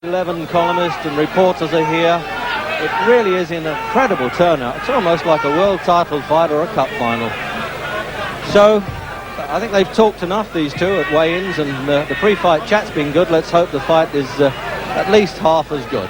11 columnists and reporters are here. It really is an incredible turnout. It's almost like a world title fight or a cup final. So I think they've talked enough, these two, at weigh-ins, and the pre-fight chat's been good. Let's hope the fight is at least half as good.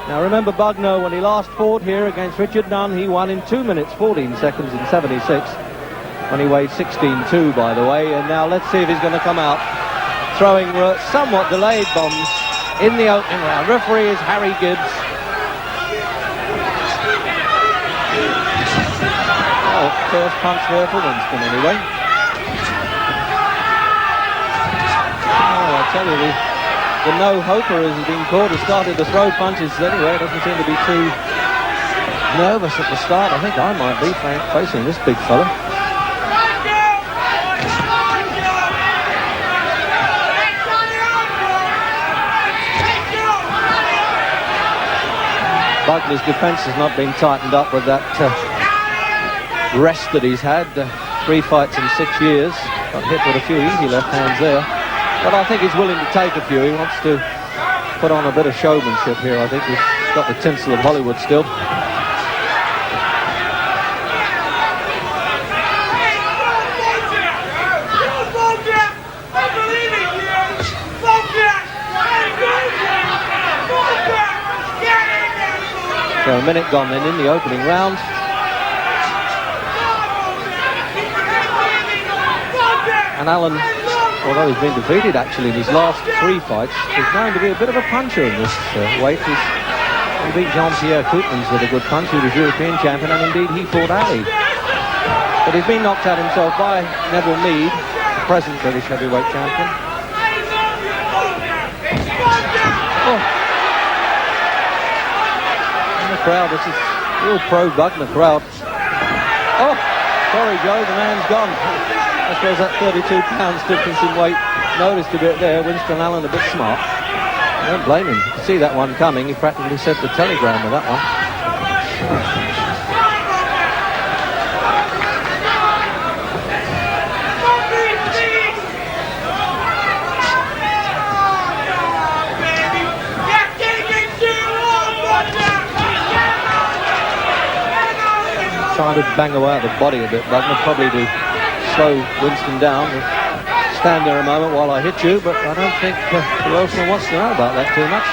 Now remember, Bugner, when he last fought here against Richard Nunn, he won in 2 minutes 14 seconds in 76, when he weighed 16.2, by the way. And now let's see if he's going to come out throwing somewhat delayed bombs in the opening round. Referee is Harry Gibbs. Oh, first punch there for Winston anyway. Oh, I tell you, the no-hoper has been called. He started to throw punches anyway. Doesn't seem to be too nervous at the start. I think I might be facing this big fella. Bugner's defence has not been tightened up with that rest that he's had. 3 fights in 6 years. Got hit with a few easy left hands there. But I think he's willing to take a few. He wants to put on a bit of showmanship here. I think he's got the tinsel of Hollywood still. So a minute gone then in the opening round. And Allen, although he's been defeated actually in his last 3 fights, is known to be a bit of a puncher in this weight. He beat Jean-Pierre Koopmans with a good punch. He was European champion, and indeed he fought Ali. But he's been knocked out himself by Neville Mead, the present British heavyweight champion. Oh. Crowd, this is a real pro-Bugner crowd. Oh, sorry Joe, the man's gone. I suppose that 32 pounds difference in weight noticed a bit there. Winston Allen a bit smart. I don't blame him. You can see that one coming. He practically sent the telegram with that one. Trying to bang away at the body a bit, Bugner, probably to slow Winston down. Stand there a moment while I hit you, but I don't think the Welshman wants to know about that too much.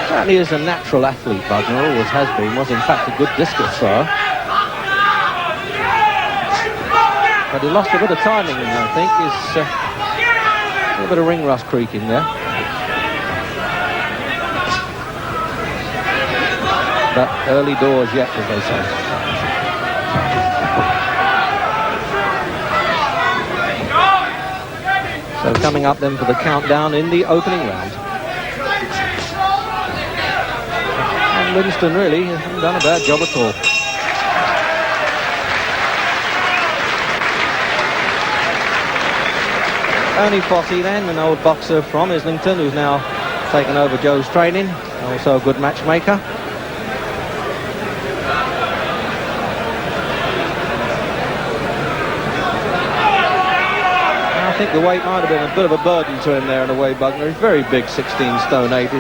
Certainly is a natural athlete, Bugner, always has been, was in fact a good discus thrower. But he lost a bit of timing, I think. Is a little bit of ring rust creaking there. But early doors yet, as they say. So coming up then for the countdown in the opening round. And Winston really hasn't done a bad job at all. Tony Fossey then, an old boxer from Islington, who's now taken over Joe's training, also a good matchmaker. I think the weight might have been a bit of a burden to him there in a way, Bugner. He's very big, 16 stone 8.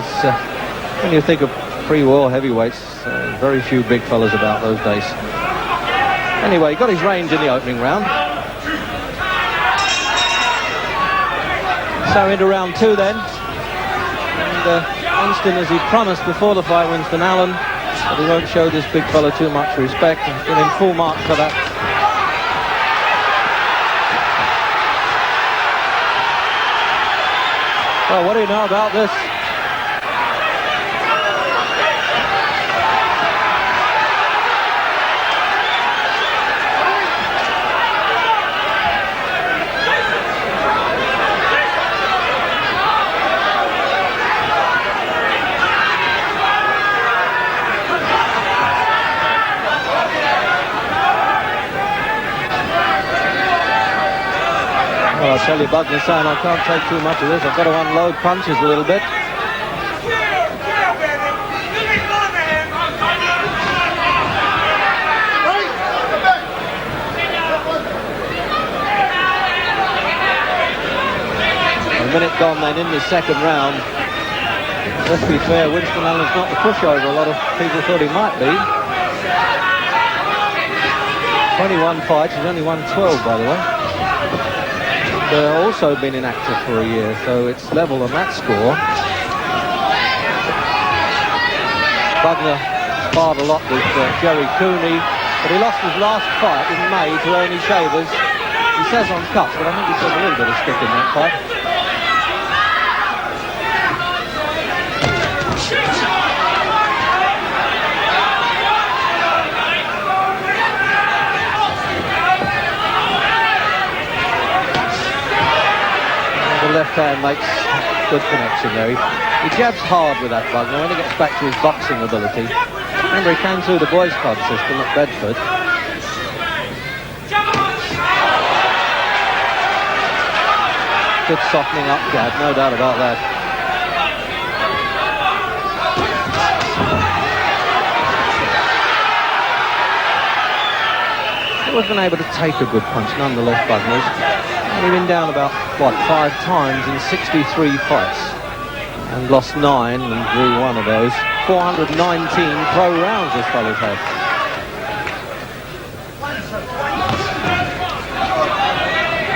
When you think of pre-war heavyweights, very few big fellas about those days. Anyway, he got his range in the opening round. So into round 2 then, and Winston, as he promised before the fight, Winston Allen, but he won't show this big fella too much respect and give him full marks for that. Well, what do you know about this? Well, I'll tell you, Bugner's saying I can't take too much of this. I've got to unload punches a little bit. minute gone then in the second round. Let's be fair, Winston Allen's not the pushover a lot of people thought he might be. 21 fights, he's only won 12 by the way. Also been inactive for a year, so it's level on that score. Bugner sparred a lot with Jerry Cooney, but he lost his last fight in May to Ernie Shavers. He says on cuts, but I think he took a little bit of stick in that fight. The left hand makes good connection there. He jabs hard with that Bugner when he gets back to his boxing ability. Remember, he came through the boys' club system at Bedford. Good softening up jab, no doubt about that. He wasn't able to take a good punch nonetheless, Bugner's. He's been down about, what, 5 times in 63 fights. And lost 9 and drew 1 of those. 419 pro rounds this fella's had.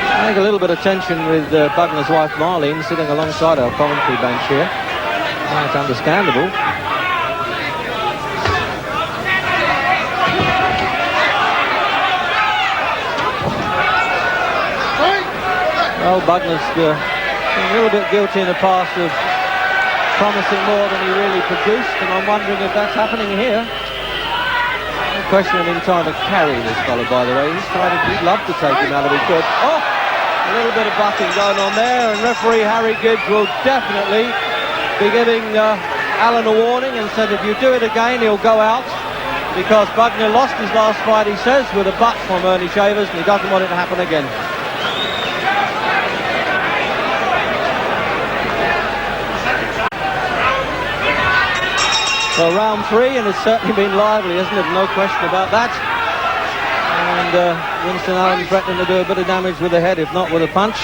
I think a little bit of tension with Bugner's wife Marlene sitting alongside our commentary bench here. It's understandable. Well, Bugner's been a little bit guilty in the past of promising more than he really produced, and I'm wondering if that's happening here. No question of him trying to carry this fellow, by the way. He'd love to take him out if he could. Oh! A little bit of butting going on there, and referee Harry Gibbs will definitely be giving Allen a warning and said if you do it again, he'll go out, because Bugner lost his last fight, he says, with a butt from Ernie Shavers, and he doesn't want it to happen again. So round 3, and it's certainly been lively, isn't it? No question about that. And Winston Allen threatening to do a bit of damage with the head, if not with a punch.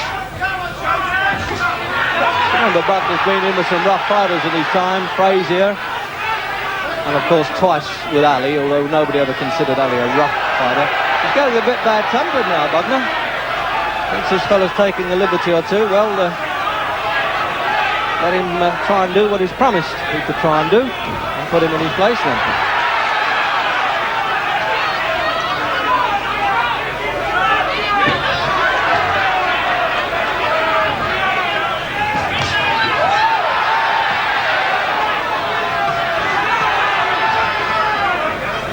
Remember, Bugner's been in with some rough fighters in his time, Frazier, and of course twice with Ali, although nobody ever considered Ali a rough fighter. He's getting a bit bad-tempered now, Bugner. Thinks this fella's taking a liberty or two. Well, let him try and do what he's promised he could try and do. Put him in his place then.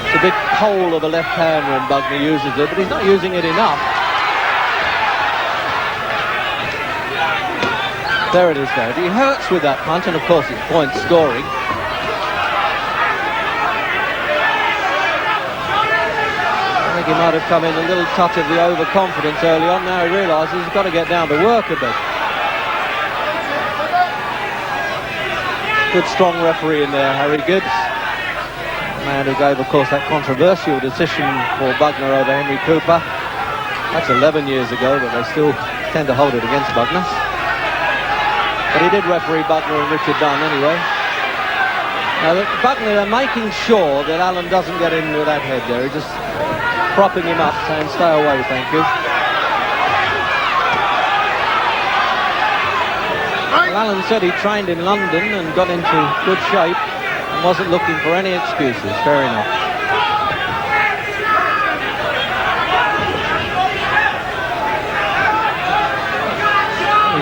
It's a big pole of a left hand when Bugner uses it, but he's not using it enough. There it is there. He hurts with that punch, and of course it's point scoring. I think he might have come in a little touch of the overconfidence early on. Now he realises he's got to get down to work a bit. Good strong referee in there, Harry Gibbs. The man who gave, of course, that controversial decision for Bugner over Henry Cooper. That's 11 years ago, but they still tend to hold it against Bugner. But he did referee Bugner and Richard Dunn anyway. Now, Bugner are making sure that Allen doesn't get in with that head there. He just propping him up, saying, stay away, thank you. Well, Allen said he trained in London and got into good shape and wasn't looking for any excuses. Fair enough.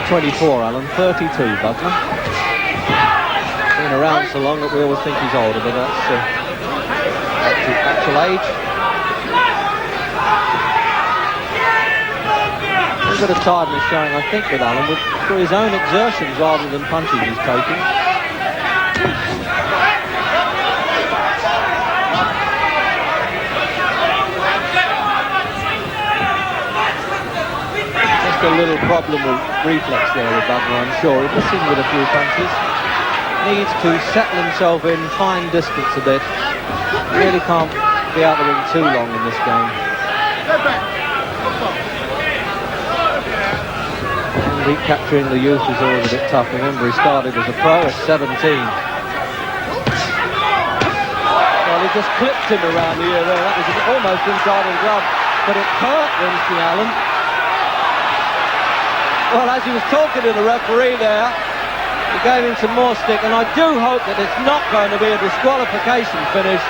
24, Allen, 32, Bugner. Been around so long that we always think he's older, but that's actual age. A bit of tiredness showing, I think, with Allen, through his own exertions rather than punches he's taking. Just a little problem with reflex there with Bugner, I'm sure. He's missing with a few punches. Needs to settle himself in, find distance a bit. Really can't be out the ring too long in this game. recapturing the youth is always a bit tough. Remember, he started as a pro at 17. Well, he just clipped him around the ear there. That was almost inside of the glove, but it hurt Winston Allen. Well, as he was talking to the referee there, he gave him some more stick, and I do hope that it's not going to be a disqualification finish.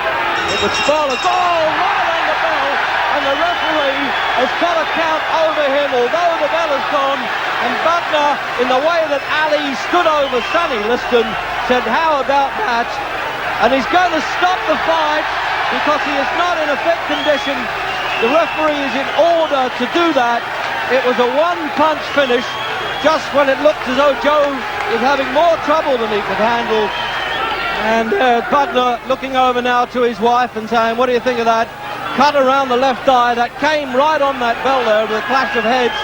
It would spoil a goal right on the bell, and the referee has got a count over him, although the bell has gone. And Bugner, in the way that Ali stood over Sonny Liston, said, "How about that?" And he's going to stop the fight because he is not in a fit condition. The referee is in order to do that. It was a one-punch finish, just when it looked as though Joe was having more trouble than he could handle. And Bugner looking over now to his wife and saying, "What do you think of that?" Cut around the left eye, that came right on that bell there with a clash of heads.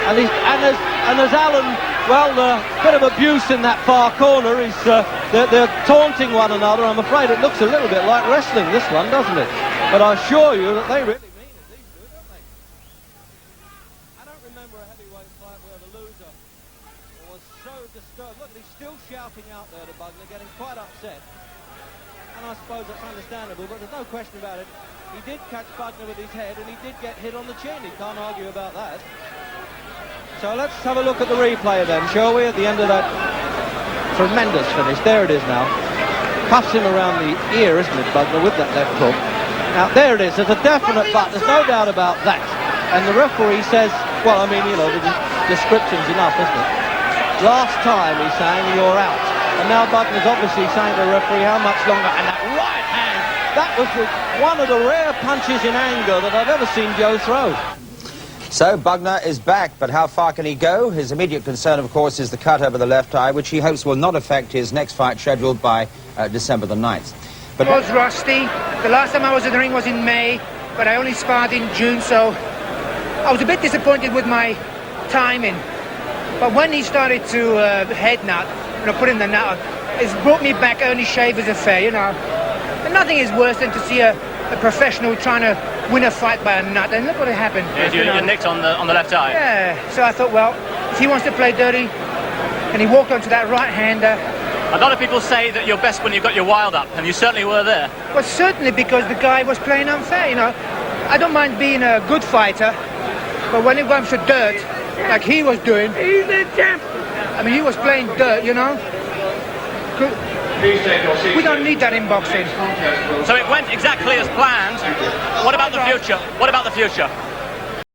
And there's Allen, well, a bit of abuse in that far corner. They're taunting one another. I'm afraid it looks a little bit like wrestling, this one, doesn't it? But I assure you that they really mean it, these two, don't they? I don't remember a heavyweight fight where the loser was so disturbed. Look, he's still shouting out there to Bugner, getting quite upset. And I suppose that's understandable, but there's no question about it. He did catch Bugner with his head, and he did get hit on the chin. He can't argue about that. So let's have a look at the replay then, shall we, at the end of that tremendous finish. There it is now. Cuffs him around the ear, isn't it, Bugner, with that left hook. Now, there it is. There's a definite but. There's no doubt about that. And the referee says, well, I mean, you know, the description's enough, isn't it? Last time he's saying you're out. And now Bugner's obviously saying to the referee how much longer. And that right hand, that was one of the rare punches in anger that I've ever seen Joe throw. So Bugner is back, but how far can he go? His immediate concern, of course, is the cut over the left eye, which he hopes will not affect his next fight scheduled by December the 9th. But I was rusty. The last time I was in the ring was in May, but I only sparred in June, so I was a bit disappointed with my timing. But when he started to head nut, you know, put in the nut, it's brought me back only shavers affair, you know. And nothing is worse than to see a professional trying to win a fight by a nut, and look what happened. Yeah, you nicked on the left eye. Yeah, so I thought, well, if he wants to play dirty, and he walked onto that right-hander. A lot of people say that you're best when you've got your wild up, and you certainly were there. Well, certainly because the guy was playing unfair, you know. I don't mind being a good fighter, but when it comes to dirt, like he was doing, he's a champ. I mean, he was playing dirt, you know. We don't need that in boxing. So it went exactly as planned. What about the future? What about the future?